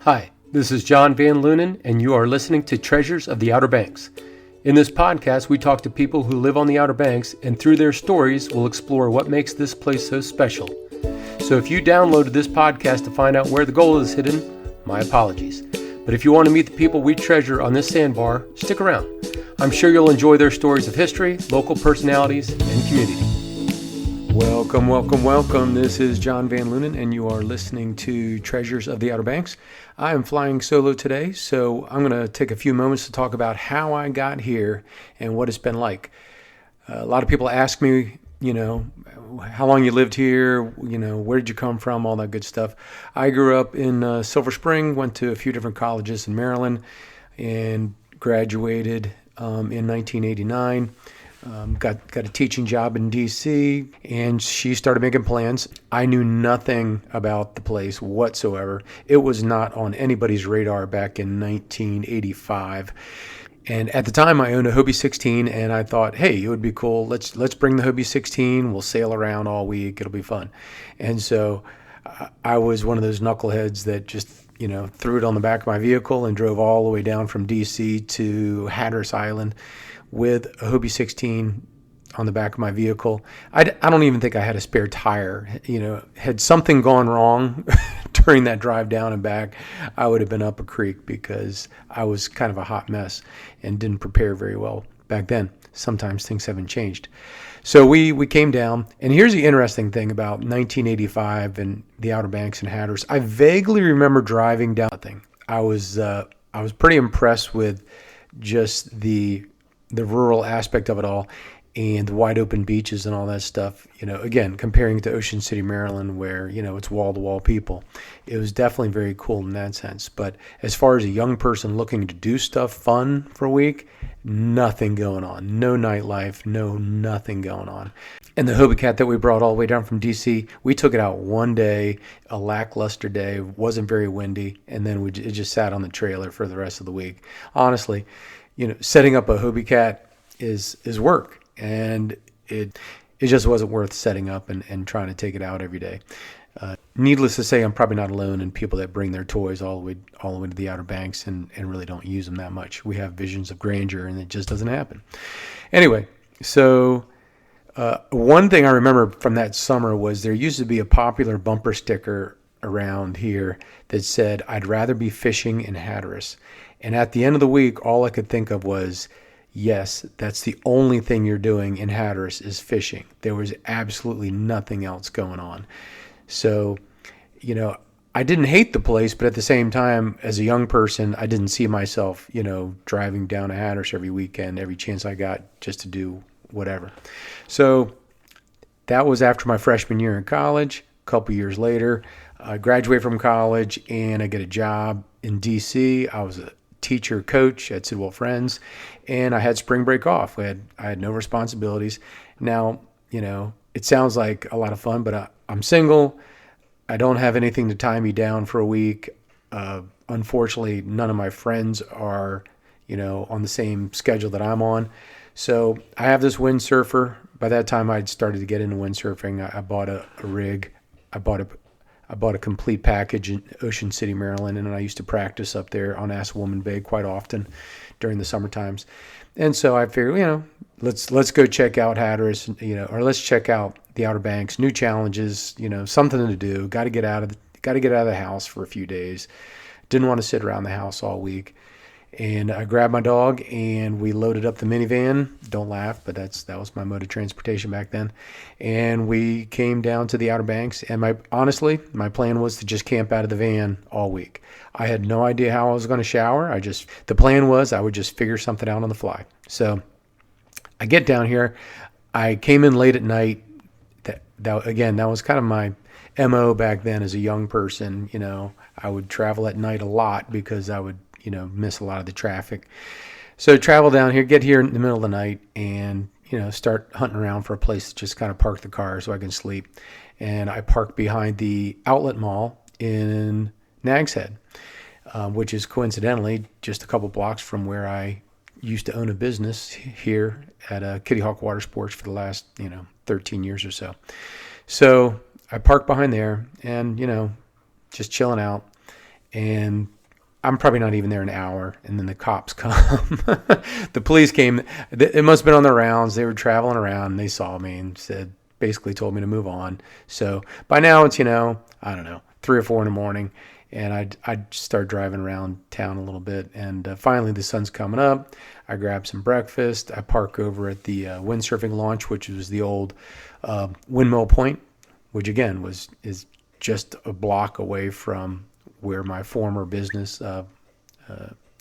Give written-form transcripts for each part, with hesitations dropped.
Hi, this is John Van Lunen, and you are listening to Treasures of the Outer Banks. In this podcast, we talk to people who live on the Outer Banks, and through their stories, we'll explore what makes this place so special. So if you downloaded this podcast to find out where the gold is hidden, my apologies. But if you want to meet the people we treasure on this sandbar, stick around. I'm sure you'll enjoy their stories of history, local personalities, and community. Welcome. This is John Van Lunen, and you are listening to Treasures of the Outer Banks. I am flying solo today, so I'm going to take a few moments to talk about how I got here and what it's been like. A lot of people ask me, how long you lived here, where did you come from, all that good stuff. I grew up in Silver Spring, went to a few different colleges in Maryland, and graduated in 1989. Got a teaching job in D.C., and she started making plans. I knew nothing about the place whatsoever. It was not on anybody's radar back in 1985. And at the time, I owned a Hobie 16, and I thought, hey, it would be cool. Let's bring the Hobie 16. We'll sail around all week. It'll be fun. And so I was one of those knuckleheads that just threw it on the back of my vehicle and drove all the way down from D.C. to Hatteras Island with a Hobie 16 on the back of my vehicle. I don't even think I had a spare tire. Had something gone wrong during that drive down and back, I would have been up a creek because I was kind of a hot mess and didn't prepare very well back then. Sometimes things haven't changed. So we came down, and here's the interesting thing about 1985 and the Outer Banks and Hatteras. I vaguely remember driving down the thing. I was pretty impressed with just the rural aspect of it all and the wide open beaches and all that stuff. Again, comparing it to Ocean City, Maryland, where, it's wall-to-wall people. It was definitely very cool in that sense. But as far as a young person looking to do stuff fun for a week, nothing going on. No nightlife, nothing going on. And the Hobie Cat that we brought all the way down from D.C., we took it out one day, a lackluster day, wasn't very windy, and then it just sat on the trailer for the rest of the week. Honestly, setting up a Hobie Cat is work, and it just wasn't worth setting up and trying to take it out every day. Needless to say, I'm probably not alone in people that bring their toys all the way to the Outer Banks and really don't use them that much. We have visions of grandeur, and it just doesn't happen. Anyway, so one thing I remember from that summer was there used to be a popular bumper sticker around here that said, "I'd rather be fishing in Hatteras." And at the end of the week, all I could think of was, yes, that's the only thing you're doing in Hatteras is fishing. There was absolutely nothing else going on. So, I didn't hate the place, but at the same time, as a young person, I didn't see myself, driving down to Hatteras every weekend, every chance I got just to do whatever. So that was after my freshman year in college. A couple years later, I graduate from college and I get a job in D.C. I was a teacher coach at Sidwell Friends, and I had spring break off. I had no responsibilities. Now, it sounds like a lot of fun, but I'm single. I don't have anything to tie me down for a week. Unfortunately, none of my friends are, on the same schedule that I'm on. So I have this windsurfer. By that time, I'd started to get into windsurfing. I bought a rig. I bought a complete package in Ocean City, Maryland, and I used to practice up there on Assawoman Bay quite often during the summer times. And so I figured, let's go check out Hatteras, or let's check out the Outer Banks, new challenges, something to do. Got to get out of the house for a few days. Didn't want to sit around the house all week. And I grabbed my dog and we loaded up the minivan. Don't laugh, but that was my mode of transportation back then. And we came down to the Outer Banks. And honestly, my plan was to just camp out of the van all week. I had no idea how I was going to shower. The plan was I would just figure something out on the fly. So I get down here. I came in late at night. That was kind of my MO back then as a young person. I would travel at night a lot because I would miss a lot of the traffic. So travel down here, get here in the middle of the night and, start hunting around for a place to just kind of park the car so I can sleep. And I parked behind the outlet mall in Nags Head, which is coincidentally just a couple blocks from where I used to own a business here at Kitty Hawk Watersports for the last, 13 years or so. So I parked behind there and, just chilling out. And I'm probably not even there an hour, and then the cops come. The police came. It must have been on their rounds. They were traveling around, and they saw me and basically told me to move on. So by now it's, I don't know, 3 or 4 in the morning, and I'd start driving around town a little bit. And finally the sun's coming up. I grab some breakfast. I park over at the windsurfing launch, which was the old Windmill Point, which again is just a block away from where my former business,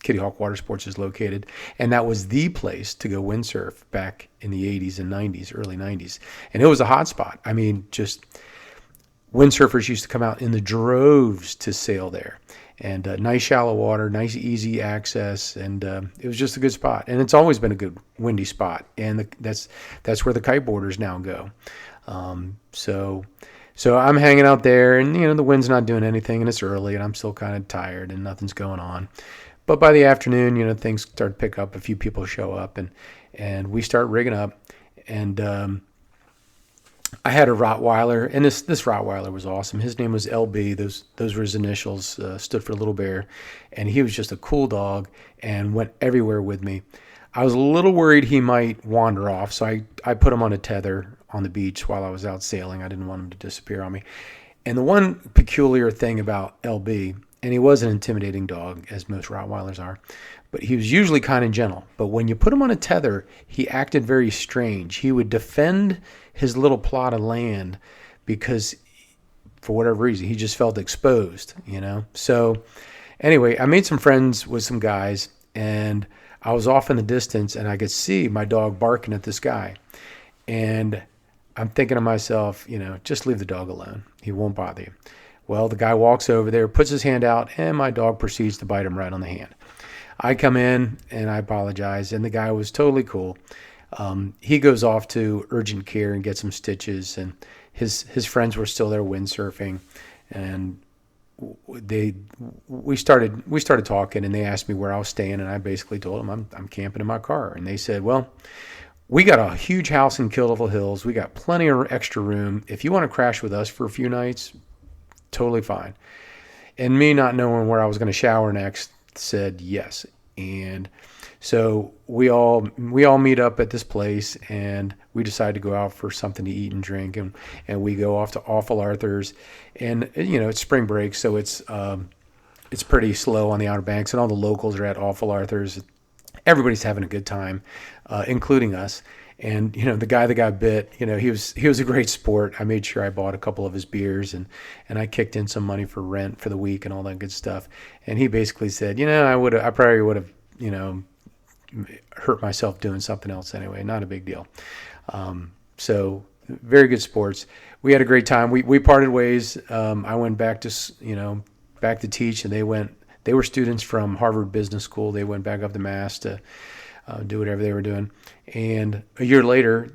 Kitty Hawk Watersports, is located. And that was the place to go windsurf back in the 80s and 90s, early 90s. And it was a hot spot. I mean, just windsurfers used to come out in the droves to sail there. And nice shallow water, nice easy access, and it was just a good spot. And it's always been a good windy spot. And that's where the kiteboarders now go. So I'm hanging out there, and the wind's not doing anything, and it's early, and I'm still kind of tired, and nothing's going on. But by the afternoon, things start to pick up. A few people show up, and we start rigging up. And I had a Rottweiler, and this Rottweiler was awesome. His name was LB. Those were his initials, stood for Little Bear, and he was just a cool dog and went everywhere with me. I was a little worried he might wander off, so I put him on a tether on the beach while I was out sailing. I didn't want him to disappear on me. And the one peculiar thing about LB, and he was an intimidating dog, as most Rottweilers are, but he was usually kind and gentle. But when you put him on a tether, he acted very strange. He would defend his little plot of land because, for whatever reason, he just felt exposed, So anyway, I made some friends with some guys, and I was off in the distance, and I could see my dog barking at this guy. And I'm thinking to myself, just leave the dog alone. He won't bother you. Well, the guy walks over there, puts his hand out, and my dog proceeds to bite him right on the hand. I come in, and I apologize, and the guy was totally cool. He goes off to urgent care and gets some stitches, and his friends were still there windsurfing, and we started talking, and they asked me where I was staying, and I basically told them I'm camping in my car, and they said, well, we got a huge house in Killable Hills. We got plenty of extra room. If you want to crash with us for a few nights, totally fine. And me not knowing where I was going to shower next said yes. And so we all meet up at this place, and we decide to go out for something to eat and drink, and we go off to Awful Arthur's, and it's spring break, so it's pretty slow on the Outer Banks, and all the locals are at Awful Arthur's. Everybody's having a good time, including us. And the guy that got bit, he was a great sport. I made sure I bought a couple of his beers, and I kicked in some money for rent for the week and all that good stuff. And he basically said, I probably would have, hurt myself doing something else anyway. Not a big deal. So very good sports. We had a great time. We parted ways. I went back to teach, and they were students from Harvard Business School. They went back up to Mass to do whatever they were doing. And a year later,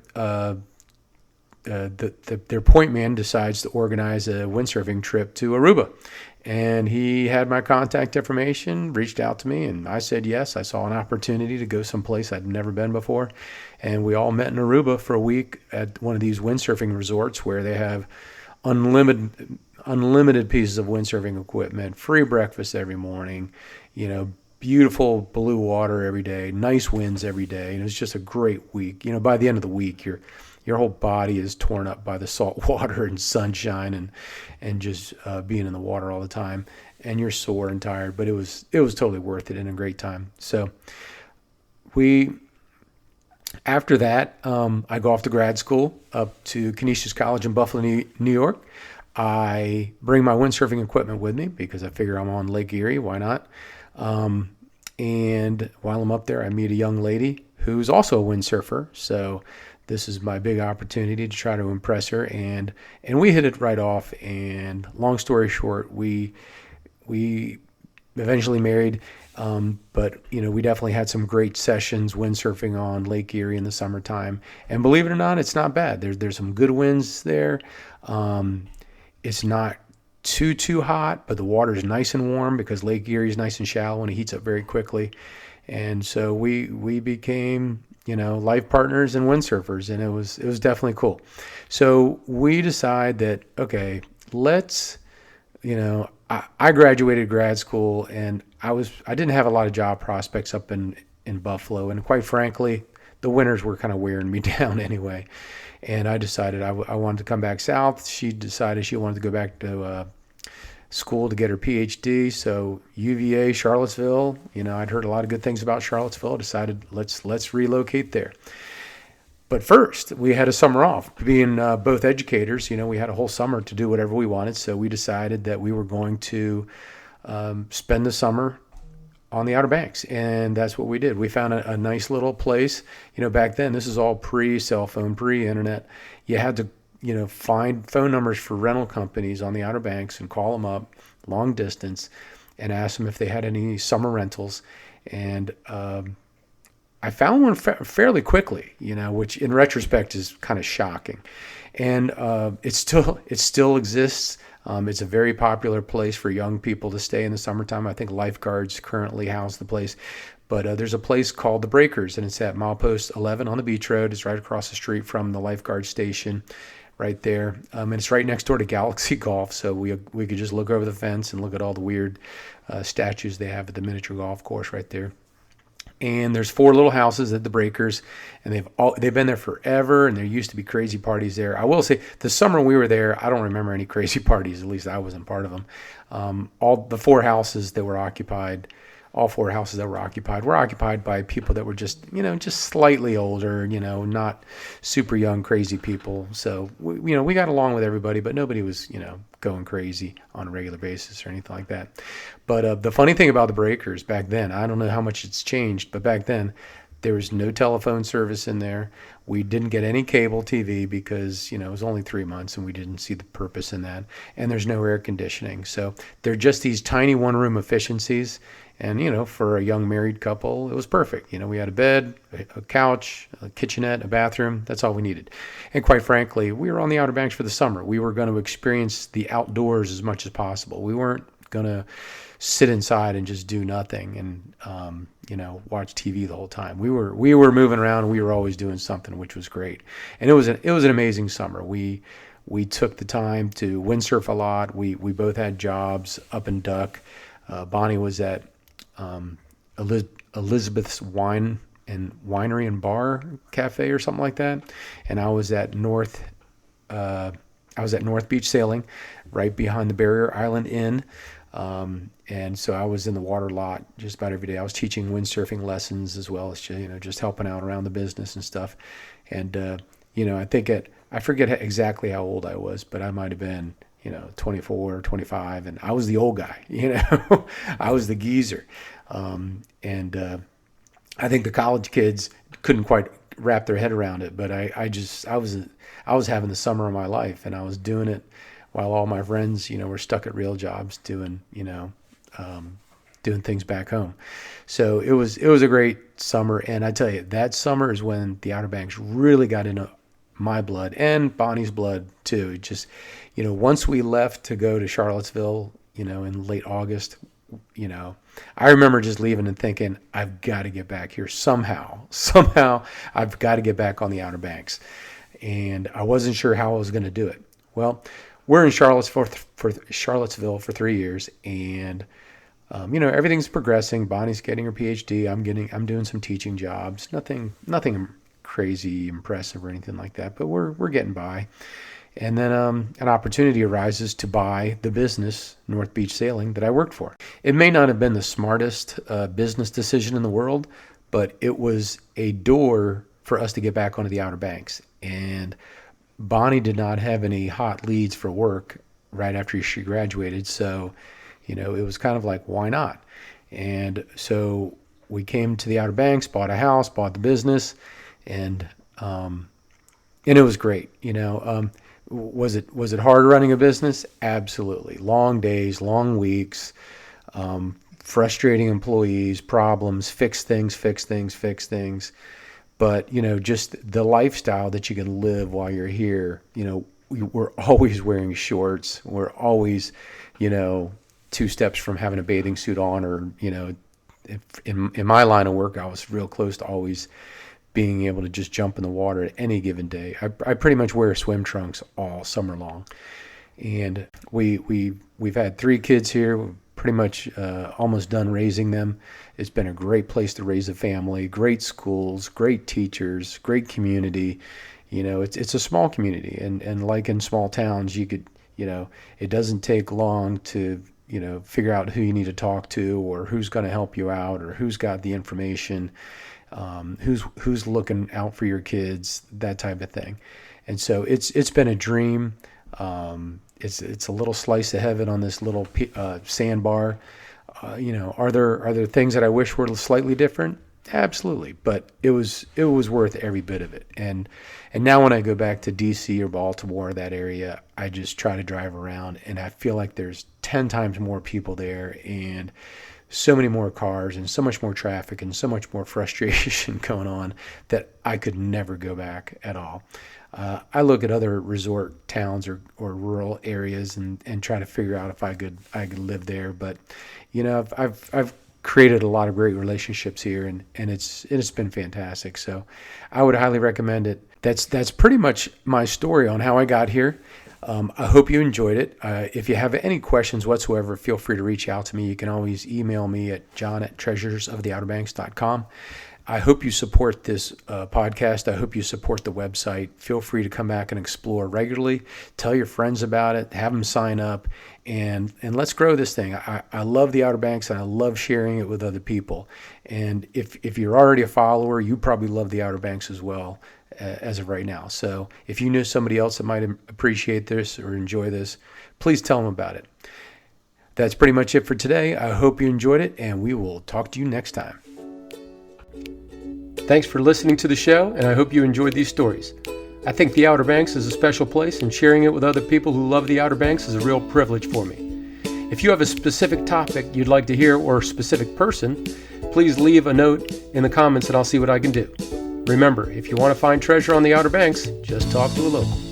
their point man decides to organize a windsurfing trip to Aruba. And he had my contact information, reached out to me, and I said yes. I saw an opportunity to go someplace I'd never been before. And we all met in Aruba for a week at one of these windsurfing resorts where they have unlimited pieces of windsurfing equipment, free breakfast every morning, beautiful blue water every day, nice winds every day. And it was just a great week. By the end of the week, your whole body is torn up by the salt water and sunshine and just being in the water all the time, and you're sore and tired, but it was totally worth it and a great time. So after that, I go off to grad school up to Canisius College in Buffalo, New York. I bring my windsurfing equipment with me because I figure I'm on Lake Erie. Why not? And while I'm up there, I meet a young lady who's also a windsurfer. So this is my big opportunity to try to impress her. And we hit it right off. And long story short, we eventually married. But we definitely had some great sessions windsurfing on Lake Erie in the summertime. And believe it or not, it's not bad. There's some good winds there. It's not too hot, but the water is nice and warm because Lake Erie is nice and shallow and it heats up very quickly. And so we became, life partners and windsurfers, and it was definitely cool. So we decide that, okay, let's, I graduated grad school, and I didn't have a lot of job prospects up in Buffalo, and quite frankly, the winters were kind of wearing me down anyway. And I decided I wanted to come back south. She decided she wanted to go back to school to get her PhD. So UVA, Charlottesville. I'd heard a lot of good things about Charlottesville. I decided let's relocate there. But first, we had a summer off. Being both educators, we had a whole summer to do whatever we wanted. So we decided that we were going to spend the summer on the Outer Banks, and that's what we did. We found a nice little place. Back then, this is all pre-cell phone, pre-internet. You had to, find phone numbers for rental companies on the Outer Banks and call them up long distance and ask them if they had any summer rentals. And I found one fairly quickly, which in retrospect is kind of shocking. And it still exists. It's a very popular place for young people to stay in the summertime. I think lifeguards currently house the place. But there's a place called The Breakers, and it's at milepost 11 on the beach road. It's right across the street from the lifeguard station right there. And it's right next door to Galaxy Golf, so we could just look over the fence and look at all the weird statues they have at the miniature golf course right there. And there's 4 little houses at The Breakers, and they've been there forever, and there used to be crazy parties there. I will say, the summer we were there, I don't remember any crazy parties, at least I wasn't part of them. All 4 houses that were occupied were occupied by people that were just slightly older, not super young, crazy people. So, we got along with everybody, but nobody was, going crazy on a regular basis or anything like that. But the funny thing about The Breakers back then, I don't know how much it's changed, but back then, there was no telephone service in there. We didn't get any cable TV because, it was only 3 months and we didn't see the purpose in that. And there's no air conditioning. So they're just these tiny one-room efficiencies. And, for a young married couple, it was perfect. We had a bed, a couch, a kitchenette, a bathroom. That's all we needed. And quite frankly, we were on the Outer Banks for the summer. We were going to experience the outdoors as much as possible. We weren't going to sit inside and just do nothing and, watch TV the whole time. We were moving around, and we were always doing something, which was great. And it was an amazing summer. We took the time to windsurf a lot. We both had jobs up in Duck. Bonnie was at Elizabeth's Winery and Bar Cafe or something like that, and I was at North Beach Sailing, right behind the Barrier Island Inn, and so I was in the water lot just about every day. I was teaching windsurfing lessons as well as just helping out around the business and stuff. And I forget exactly how old I was, but I might have been 24 or 25, and I was the old guy, I was the geezer. I think the college kids couldn't quite wrap their head around it, but I was having the summer of my life, and I was doing it while all my friends, were stuck at real jobs doing things back home. So it was a great summer. And I tell you, that summer is when the Outer Banks really got into my blood and Bonnie's blood too. It just, once we left to go to Charlottesville, in late August, I remember just leaving and thinking, I've got to get back here somehow I've got to get back on the Outer Banks. And I wasn't sure how I was going to do it. Well, we're in Charlottesville for 3 years, and everything's progressing. Bonnie's getting her PhD. I'm doing some teaching jobs. Nothing crazy impressive or anything like that, but we're getting by. And then an opportunity arises to buy the business, North Beach Sailing, that I worked for. It may not have been the smartest business decision in the world, but it was a door for us to get back onto the Outer Banks. And Bonnie did not have any hot leads for work right after she graduated, so it was kind of like, why not? And so we came to the Outer Banks, bought a house, bought the business, and it was great. Was it hard running a business? Absolutely. Long days, long weeks, frustrating employees, problems, fix things. But, just the lifestyle that you can live while you're here, we're always wearing shorts. We're always, 2 steps from having a bathing suit on, or, if in my line of work, I was real close to always being able to just jump in the water at any given day. I pretty much wear swim trunks all summer long. And we've had 3 kids here. We're pretty much almost done raising them. It's been a great place to raise a family, great schools, great teachers, great community. It's a small community, and like in small towns, you could, it doesn't take long to, figure out who you need to talk to, or who's going to help you out, or who's got the information, who's looking out for your kids, that type of thing. And so it's been a dream. It's a little slice of heaven on this little sandbar. Are there things that I wish were slightly different? Absolutely, but it was worth every bit of it. And now when I go back to DC or Baltimore, that area, I just try to drive around, and I feel like there's 10 times more people there, and so many more cars, and so much more traffic, and so much more frustration going on that I could never go back at all. I look at other resort towns or rural areas and try to figure out if I could live there, but I've created a lot of great relationships here, and it's been fantastic. So I would highly recommend it. That's pretty much my story on how I got here. I hope you enjoyed it. If you have any questions whatsoever, feel free to reach out to me. You can always email me at john@treasuresoftheouterbanks.com. I hope you support this podcast. I hope you support the website. Feel free to come back and explore regularly. Tell your friends about it. Have them sign up, and let's grow this thing. I love the Outer Banks, and I love sharing it with other people. And if you're already a follower, you probably love the Outer Banks as well as of right now. So if you know somebody else that might appreciate this or enjoy this, please tell them about it. That's pretty much it for today. I hope you enjoyed it, and we will talk to you next time. Thanks for listening to the show, and I hope you enjoyed these stories. I think the Outer Banks is a special place, and sharing it with other people who love the Outer Banks is a real privilege for me. If you have a specific topic you'd like to hear or a specific person, please leave a note in the comments and I'll see what I can do. Remember, if you want to find treasure on the Outer Banks, just talk to a local.